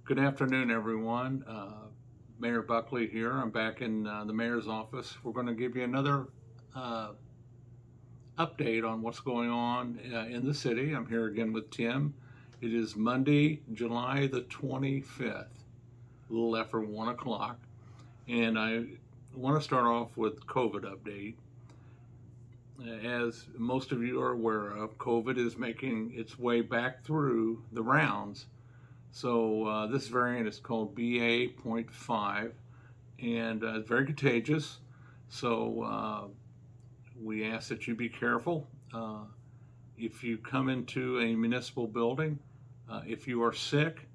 Good afternoon, everyone. Mayor Buckley here. I'm back in the mayor's office. We're going to give you another uh, update on what's going on in the city. I'm here again with Tim. It is Monday, July the 25th, a little after 1 o'clock. And I want to start off with COVID update. As most of you are aware of, COVID is making its way back through the rounds. So this variant is called BA.5 and very contagious. So we ask that you be careful. If you come into a municipal building, if you are sick,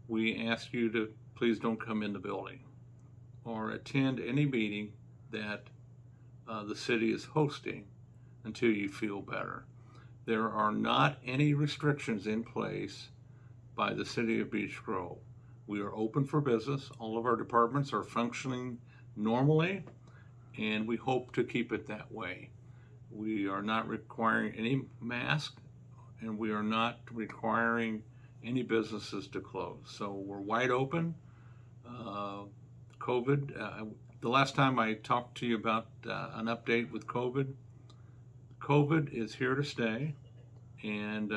we ask you to please don't come in the building or attend any meeting that the city is hosting until you feel better. There are not any restrictions in place by the city of Beech Grove. We are open for business. All of our departments are functioning normally, and we hope to keep it that way. We are not requiring any mask, and we are not requiring any businesses to close. So we're wide open. COVID, the last time I talked to you about an update with COVID, COVID is here to stay, and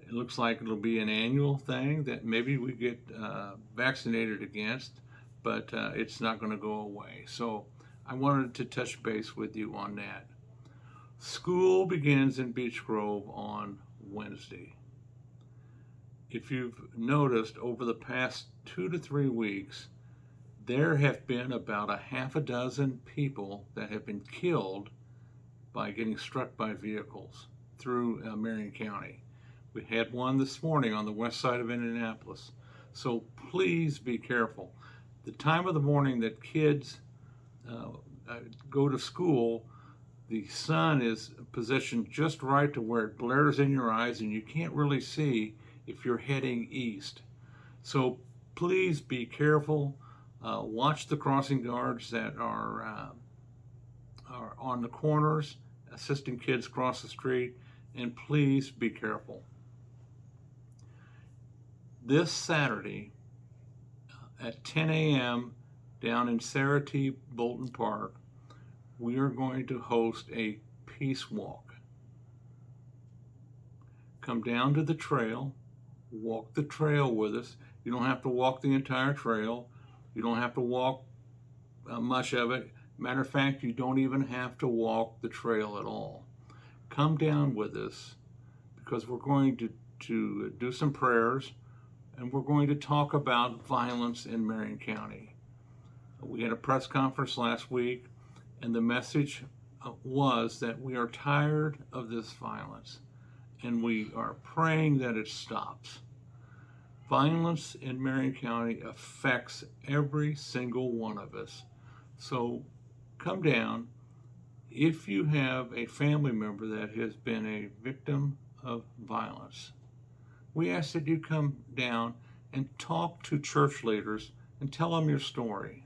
it looks like it'll be an annual thing that maybe we get vaccinated against, but it's not going to go away. So I wanted to touch base with you on that. School begins in Beech Grove on Wednesday. If you've noticed, over the past 2 to 3 weeks, there have been about a half a dozen people that have been killed by getting struck by vehicles through Marion County. We had one this morning on the west side of Indianapolis. So please be careful. The time of the morning that kids go to school, the sun is positioned just right to where it blares in your eyes and you can't really see if you're heading east. So please be careful. Watch the crossing guards that are on the corners, assisting kids cross the street, and please be careful. This Saturday at 10 a.m. down in Sarah T. Bolton Park, we are going to host a peace walk. Come down to the trail, walk the trail with us. You don't have to walk the entire trail. You don't have to walk much of it. Matter of fact, you don't even have to walk the trail at all. Come down with us because we're going to do some prayers and we're going to talk about violence in Marion County. We had a press conference last week and the message was that we are tired of this violence and we are praying that it stops. Violence in Marion County affects every single one of us. So come down. If you have a family member that has been a victim of violence, we ask that you come down and talk to church leaders and tell them your story.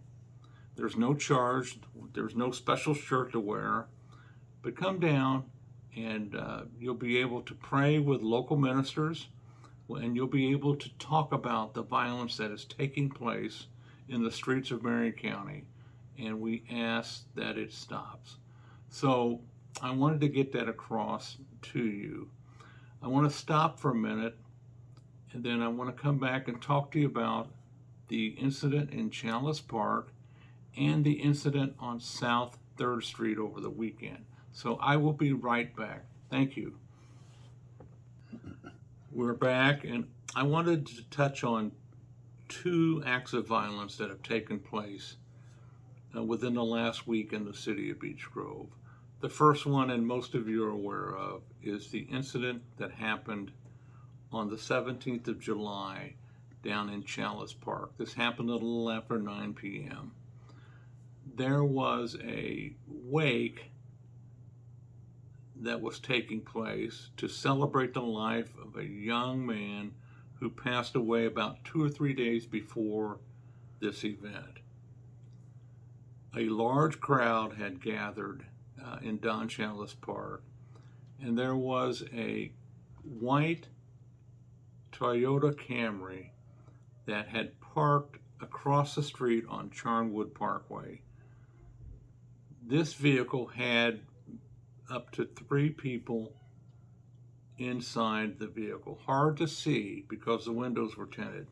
There's no charge, there's no special shirt to wear, but come down and you'll be able to pray with local ministers and you'll be able to talk about the violence that is taking place in the streets of Marion County, and we ask that it stops. So I wanted to get that across to you. I want to stop for a minute, and then I want to come back and talk to you about the incident in Chalice Park and the incident on South 3rd Street over the weekend. So I will be right back. Thank you. We're back, and I wanted to touch on 2 acts of violence that have taken place within the last week in the city of Beech Grove. The first one, and most of you are aware of, is the incident that happened on the 17th of July down in Chalice Park. This happened a little after 9 p.m. There was a wake that was taking place to celebrate the life of a young man who passed away about 2 or 3 days before this event. A large crowd had gathered in Don Chalice Park, and there was a white Toyota Camry that had parked across the street on Charnwood Parkway. This vehicle had up to 3 people inside the vehicle. Hard to see because the windows were tinted.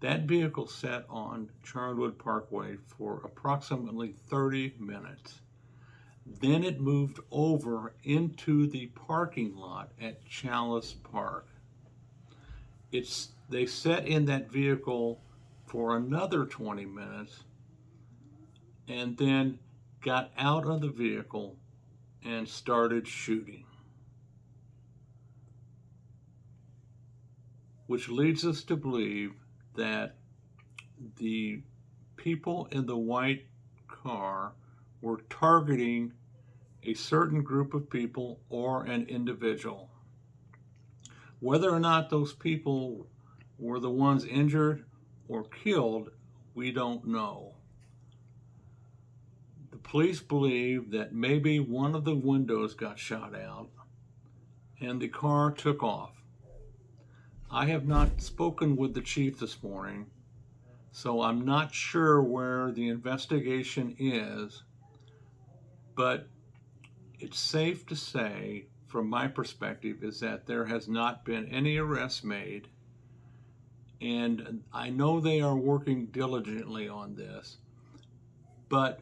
That vehicle sat on Charnwood Parkway for approximately 30 minutes. Then it moved over into the parking lot at Chalice Park. They sat in that vehicle for another 20 minutes and then got out of the vehicle and started shooting. Which leads us to believe that the people in the white car were targeting a certain group of people or an individual. Whether or not those people were the ones injured or killed, we don't know. The police believe that maybe one of the windows got shot out and the car took off. I have not spoken with the chief this morning, so I'm not sure where the investigation is, but it's safe to say, from my perspective, is that there has not been any arrests made, and I know they are working diligently on this, but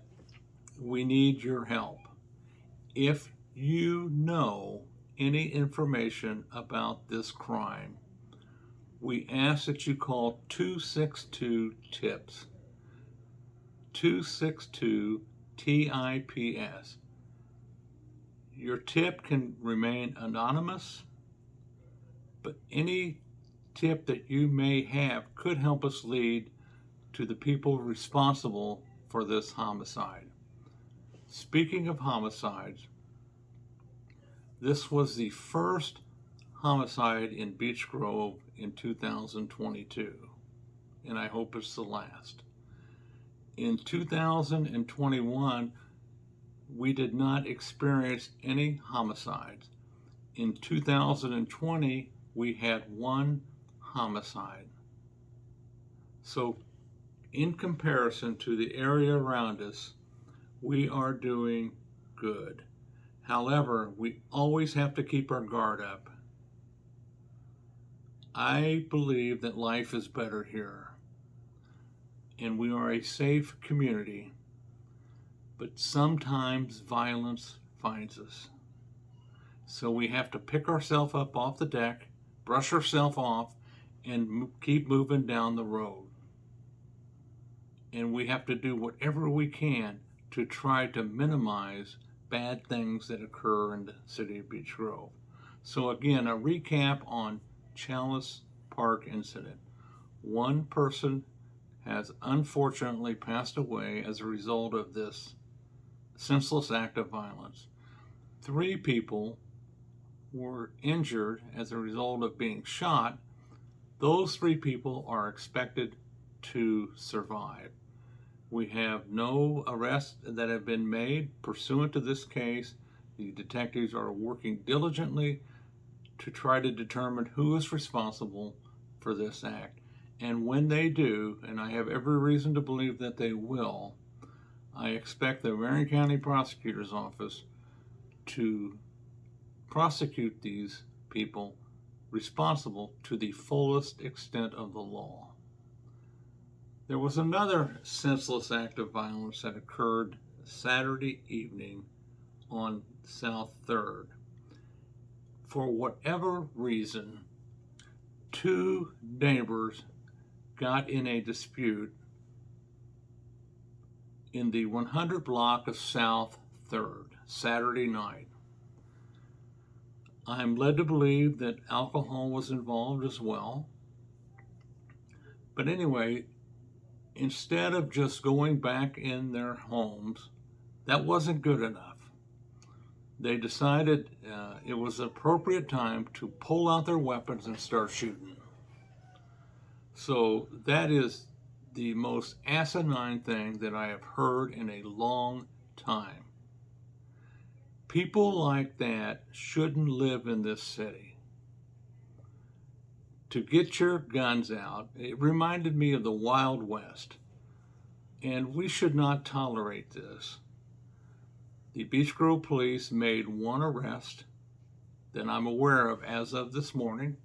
we need your help. If you know any information about this crime, we ask that you call 262-TIPS, 262-TIPS. Your tip can remain anonymous, but any tip that you may have could help us lead to the people responsible for this homicide. Speaking of homicides, this was the first homicide in Beech Grove in 2022, and I hope it's the last. In 2021, we did not experience any homicides. In 2020, we had 1 homicide. So, in comparison to the area around us, we are doing good. However, we always have to keep our guard up. I believe that life is better here, and we are a safe community, but sometimes violence finds us. So we have to pick ourselves up off the deck, brush ourselves off, and keep moving down the road. And we have to do whatever we can to try to minimize bad things that occur in the city of Beech Grove. So again, a recap on Chalice Park incident. 1 person has unfortunately passed away as a result of this senseless act of violence. 3 people were injured as a result of being shot. Those 3 people are expected to survive. We have no arrests that have been made pursuant to this case. The detectives are working diligently to try to determine who is responsible for this act. And when they do, and I have every reason to believe that they will, I expect the Marion County Prosecutor's Office to prosecute these people responsible to the fullest extent of the law. There was another senseless act of violence that occurred Saturday evening on South 3rd. For whatever reason, 2 neighbors got in a dispute in the 100 block of South 3rd, Saturday night. I'm led to believe that alcohol was involved as well. But anyway, instead of just going back in their homes, that wasn't good enough. They decided it was an appropriate time to pull out their weapons and start shooting. So that is the most asinine thing that I have heard in a long time. People like that shouldn't live in this city. to get your guns out. It reminded me of the Wild West, and we should not tolerate this. The Beech Grove police made one arrest that I'm aware of as of this morning,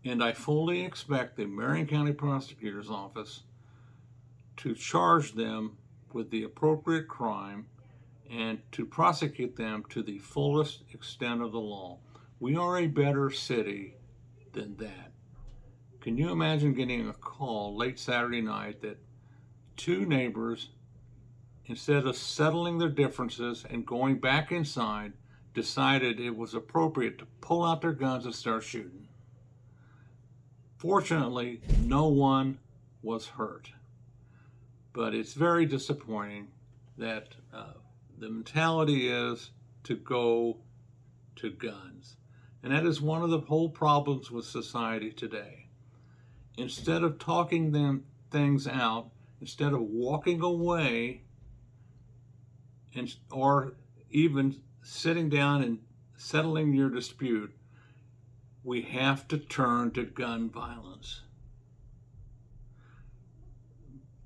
and I fully expect the Marion County Prosecutor's Office to charge them with the appropriate crime and to prosecute them to the fullest extent of the law. We are a better city than that. Can you imagine getting a call late Saturday night that two neighbors, instead of settling their differences and going back inside, decided it was appropriate to pull out their guns and start shooting? Fortunately, no one was hurt. But it's very disappointing that the mentality is to go to guns. And that is one of the whole problems with society today. Instead of talking things out, instead of walking away or even sitting down and settling your dispute, we have to turn to gun violence.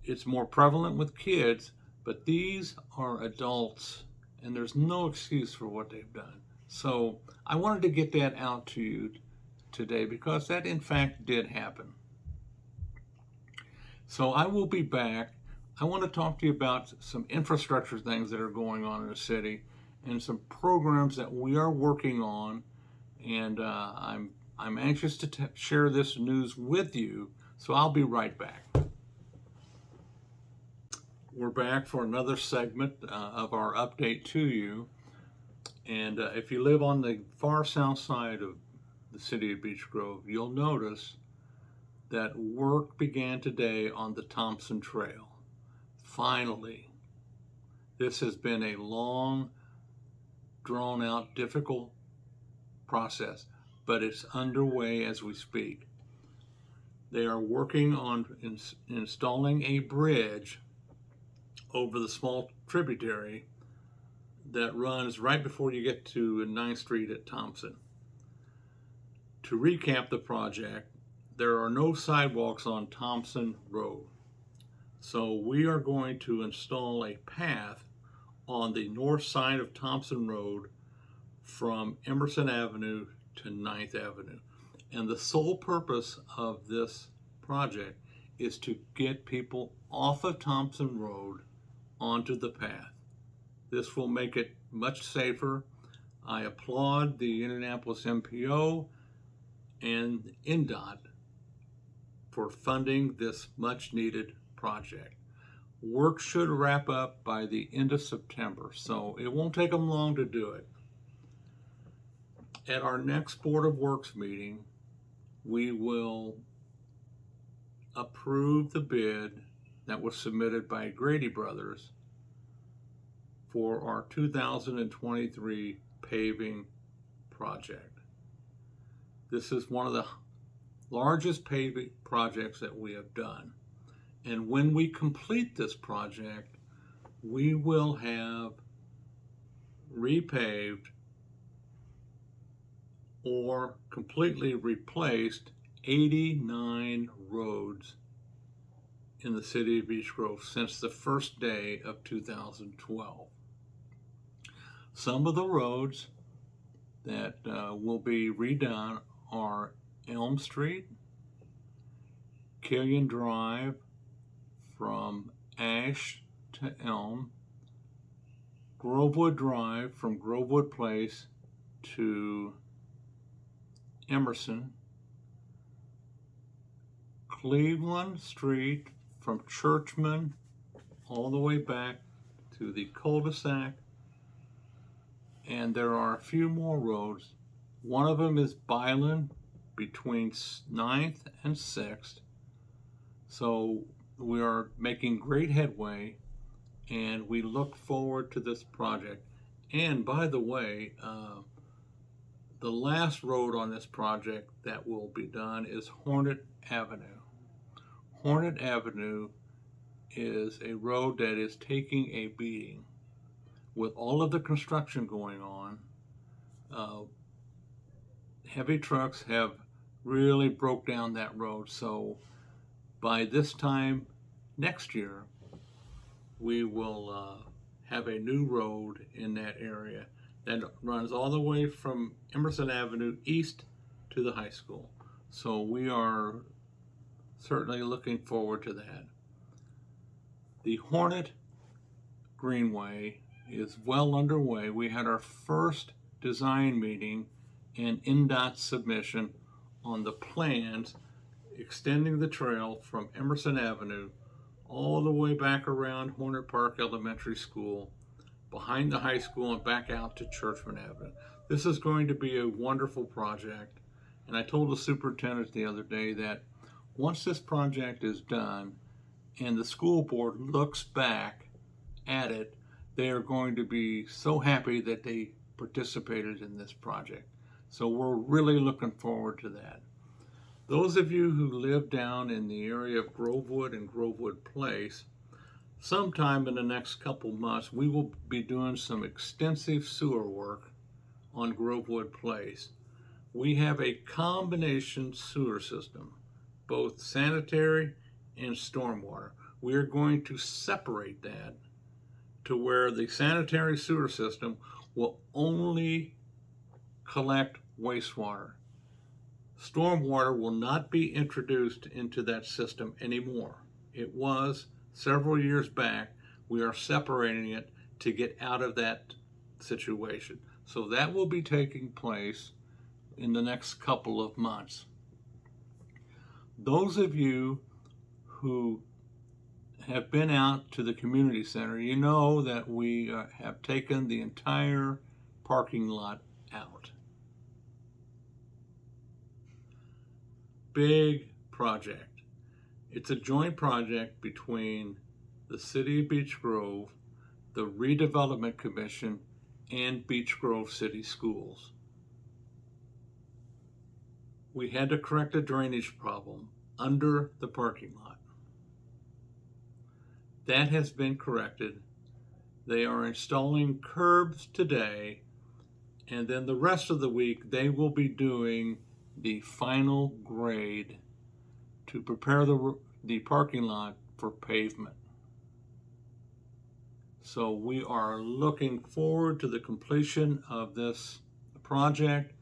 It's more prevalent with kids, but these are adults, and there's no excuse for what they've done. So I wanted to get that out to you today because that in fact did happen. So I will be back. I want to talk to you about some infrastructure things that are going on in the city and some programs that we are working on, and I'm anxious to share this news with you, so I'll be right back. We're back for another segment of our update to you. And if you live on the far south side of the city of Beech Grove, you'll notice that work began today on the Thompson Trail. Finally, this has been a long, drawn-out, difficult process, but it's underway as we speak. They are working on installing a bridge over the small tributary that runs right before you get to 9th Street at Thompson. To recap the project, there are no sidewalks on Thompson Road. So we are going to install a path on the north side of Thompson Road from Emerson Avenue to 9th Avenue. And the sole purpose of this project is to get people off of Thompson Road onto the path. This will make it much safer. I applaud the Indianapolis MPO and INDOT for funding this much needed project. Work should wrap up by the end of September, so it won't take them long to do it. At our next Board of Works meeting, we will approve the bid that was submitted by Grady Brothers for our 2023 paving project. This is one of the largest paving projects that we have done. And when we complete this project, we will have repaved or completely replaced 89 roads in the city of Beech Grove since the first day of 2012. Some of the roads that will be redone are Elm Street, Killian Drive from Ash to Elm, Grovewood Drive from Grovewood Place to Emerson, Cleveland Street from Churchman all the way back to the cul-de-sac, and there are a few more roads. One of them is Byland between 9th and 6th. So we are making great headway, and we look forward to this project. And by the way, the last road on this project that will be done is Hornet Avenue. Hornet Avenue is a road that is taking a beating. With all of the construction going on, heavy trucks have really broke down that road. So by this time next year, we will have a new road in that area that runs all the way from Emerson Avenue east to the high school. So we are certainly looking forward to that. The Hornet Greenway is well underway. We had our first design meeting and NDOT submission on the plans extending the trail from Emerson Avenue all the way back around Hornet Park Elementary School, behind the high school, and back out to Churchman Avenue. This is going to be a wonderful project, and I told the superintendent the other day that once this project is done and the school board looks back at it, they are going to be so happy that they participated in this project. So we're really looking forward to that. Those of you who live down in the area of Grovewood and Grovewood Place, sometime in the next couple months, we will be doing some extensive sewer work on Grovewood Place. We have a combination sewer system, both sanitary and stormwater. We are going to separate that to where the sanitary sewer system will only collect wastewater. Stormwater will not be introduced into that system anymore. It was several years back. We are separating it to get out of that situation. So that will be taking place in the next couple of months. Those of you who have been out to the community center, you know that we have taken the entire parking lot out. Big project. It's a joint project between the City of Beech Grove, the Redevelopment Commission, and Beech Grove City Schools. We had to correct a drainage problem under the parking lot. That has been corrected. They are installing curbs today, and then the rest of the week they will be doing the final grade to prepare the parking lot for pavement. So we are looking forward to the completion of this project.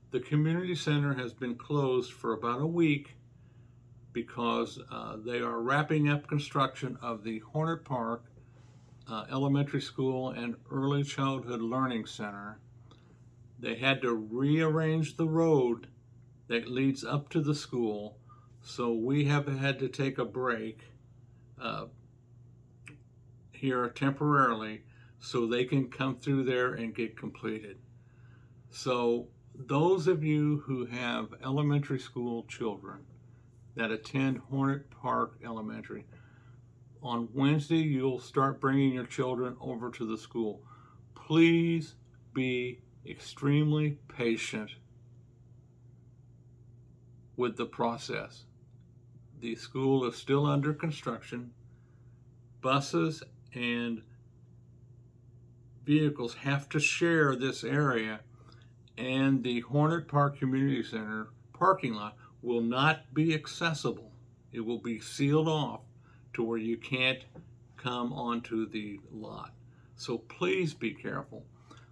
The community center has been closed for about a week because they are wrapping up construction of the Hornet Park Elementary School and Early Childhood Learning Center. They had to rearrange the road that leads up to the school, so we have had to take a break here temporarily so they can come through there and get completed. So those of you who have elementary school children that attend Hornet Park Elementary, on Wednesday you'll start bringing your children over to the school. Please be extremely patient with the process. The school is still under construction. Buses and vehicles have to share this area, and the Hornet Park Community Center parking lot will not be accessible. It will be sealed off to where you can't come onto the lot. So please be careful.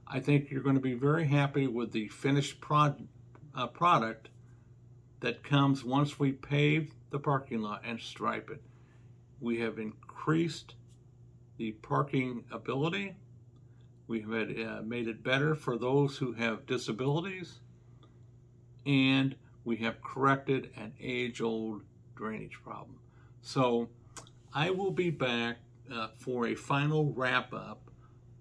I think you're going to be very happy with the finished product that comes once we pave the parking lot and stripe it. We have increased the parking ability. We have made it better for those who have disabilities, and we have corrected an age-old drainage problem. So I will be back for a final wrap-up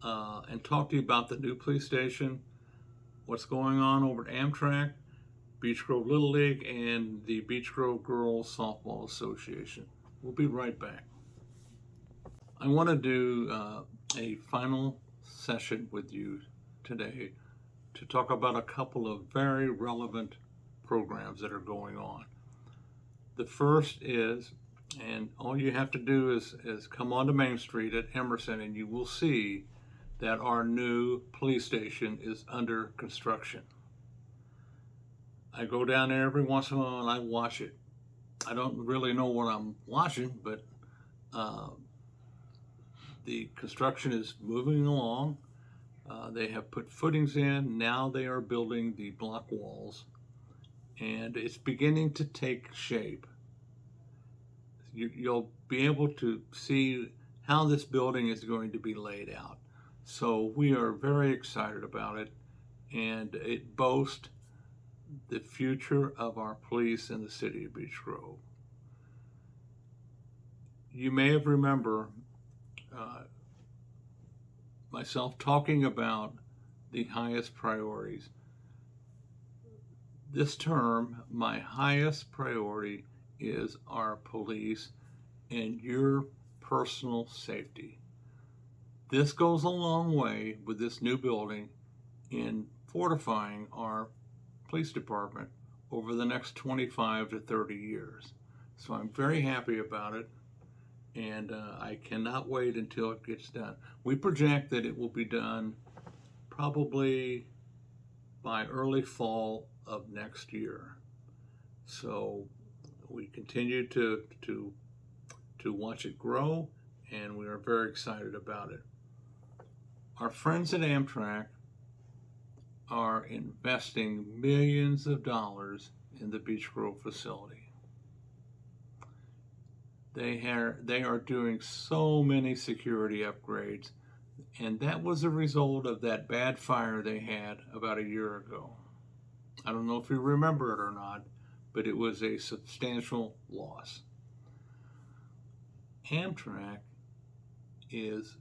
and talk to you about the new police station, what's going on over at Amtrak, Beech Grove Little League, and the Beech Grove Girls Softball Association. We'll be right back. I want to do a final session with you today to talk about a couple of very relevant programs that are going on. The first is, and all you have to do is come onto Main Street at Emerson and you will see that our new police station is under construction. I go down there every once in a while and I watch it. I don't really know what I'm watching, but uh, the construction is moving along. They have put footings in. Now they are building the block walls, and it's beginning to take shape. You'll be able to see how this building is going to be laid out. So we are very excited about it, and it boasts the future of our police in the city of Beech Grove. You may have remember uh, myself talking about the highest priorities. This term, my highest priority is our police and your personal safety. This goes a long way with this new building in fortifying our police department over the next 25 to 30 years. So I'm very happy about it, and I cannot wait until it gets done. We project that it will be done probably by early fall of next year. So we continue to watch it grow, and we are very excited about it. Our friends at Amtrak are investing millions of dollars in the Beech Grove facility. They are doing so many security upgrades, and that was a result of that bad fire they had about a year ago. I don't know if you remember it or not, but it was a substantial loss. Amtrak is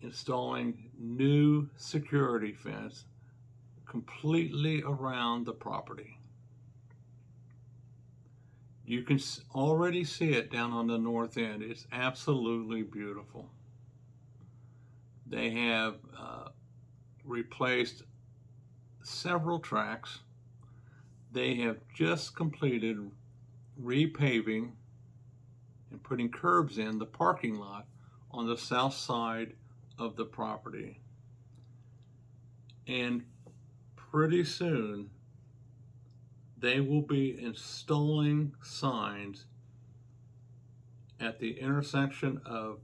installing new security fence completely around the property. You can already see it down on the north end. It's absolutely beautiful. They have replaced several tracks. They have just completed repaving and putting curbs in the parking lot on the south side of the property. And pretty soon, they will be installing signs at the intersection of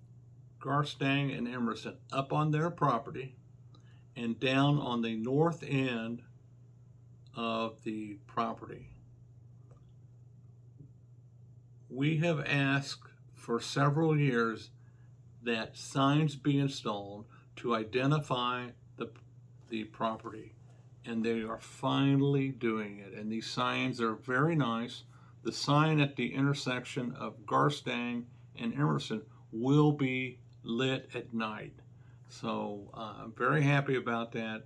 Garstang and Emerson up on their property and down on the north end of the property. We have asked for several years that signs be installed to identify the property, and they are finally doing it. And these signs are very nice. The sign at the intersection of Garstang and Emerson will be lit at night. So I'm very happy about that.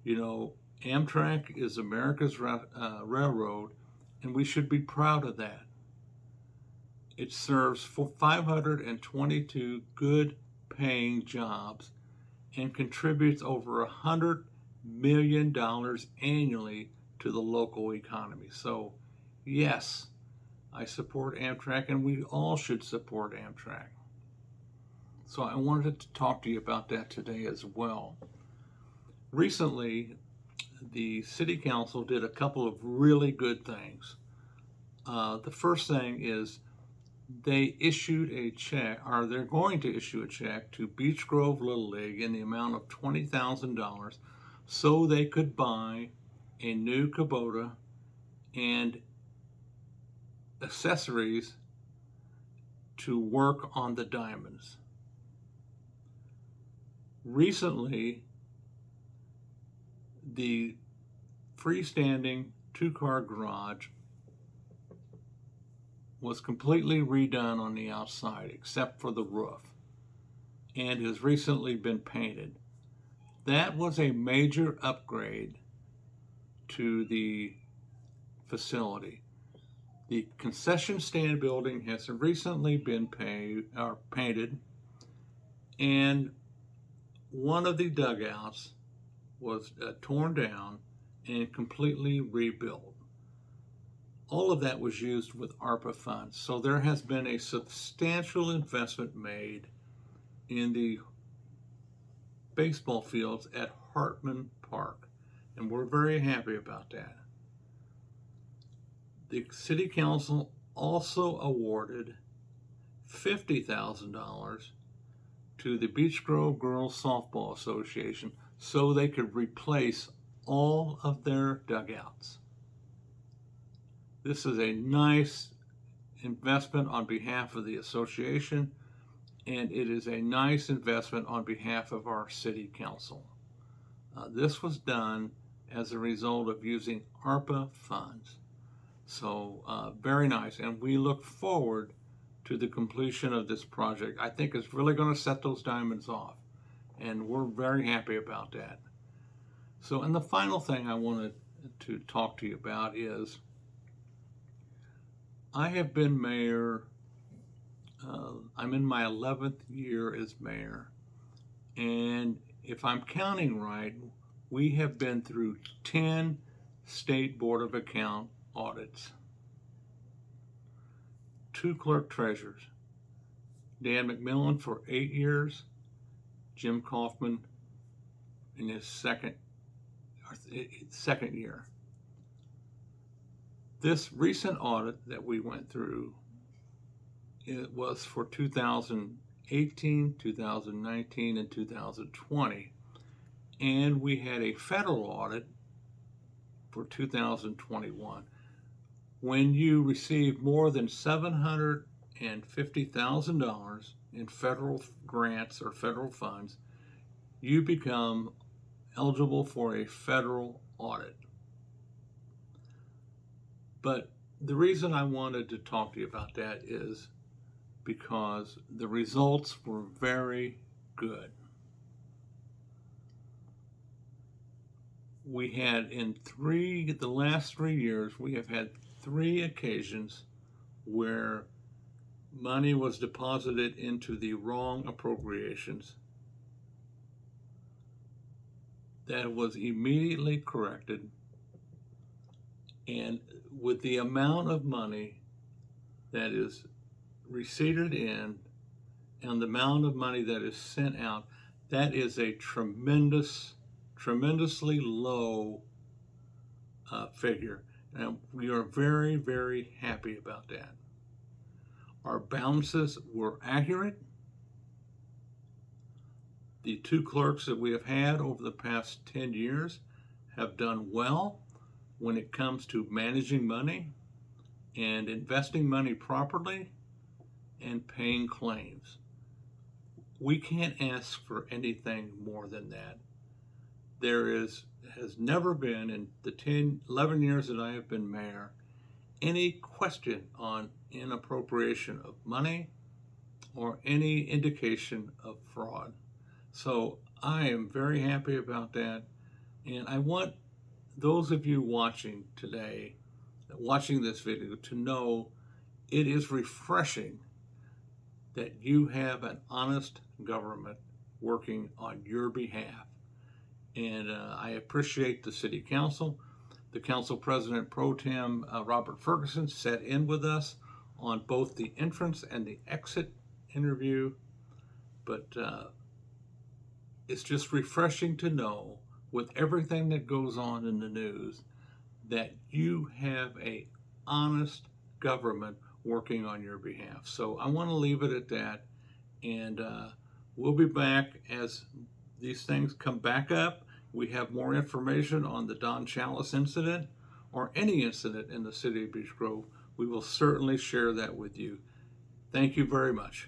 You know, Amtrak is America's railroad, and we should be proud of that. It serves 522 good paying jobs and contributes over $100 million annually to the local economy. So, yes, I support Amtrak, and we all should support Amtrak. So I wanted to talk to you about that today as well. Recently, the City Council did a couple of really good things. The first thing is they issued a check, or they're going to issue a check to Beech Grove Little League in the amount of $20,000 so they could buy a new Kubota and accessories to work on the diamonds. Recently, the freestanding two-car garage was completely redone on the outside except for the roof and has recently been painted. That was a major upgrade to the facility. The concession stand building has recently been painted, and one of the dugouts was torn down and completely rebuilt. All of that was used with ARPA funds. So there has been a substantial investment made in the baseball fields at Hornets Park, and we're very happy about that. The City Council also awarded $50,000 to the Beech Grove Girls Softball Association so they could replace all of their dugouts. This is a nice investment on behalf of the association, and it is a nice investment on behalf of our City Council. This was done as a result of using ARPA funds. So very nice, and we look forward to the completion of this project. I think it's really going to set those diamonds off, and we're very happy about that. So, and the final thing I wanted to talk to you about is I have been mayor. I'm in my 11th year as mayor, and if I'm counting right, we have been through 10 State Board of Account audits, 2 clerk treasurers, Dan McMillan for 8 years, Jim Kaufman in his second year. This recent audit that we went through, it was for 2018, 2019, and 2020. And we had a federal audit for 2021. When you receive more than $750,000 in federal grants or federal funds, you become eligible for a federal audit. But the reason I wanted to talk to you about that is because the results were very good. We had the last 3 years, we have had 3 occasions where money was deposited into the wrong appropriations. That was immediately corrected, and with the amount of money that is receipted in and the amount of money that is sent out, that is a tremendously low figure. And we are very, very happy about that. Our balances were accurate. The 2 clerks that we have had over the past 10 years have done well when it comes to managing money and investing money properly and paying claims. We can't ask for anything more than that. There has never been, in the 11 years that I have been mayor, any question on inappropriation of money or any indication of fraud. So I am very happy about that, and I want those of you watching today, watching this video, to know it is refreshing that you have an honest government working on your behalf. And I appreciate the City Council. The Council President Pro Tem Robert Ferguson sat in with us on both the entrance and the exit interview. But it's just refreshing to know, with everything that goes on in the news, that you have an honest government working on your behalf. So I want to leave it at that, and we'll be back as these things come back up. We have more information on the Don Chalice incident or any incident in the city of Beech Grove. We will certainly share that with you. Thank you very much.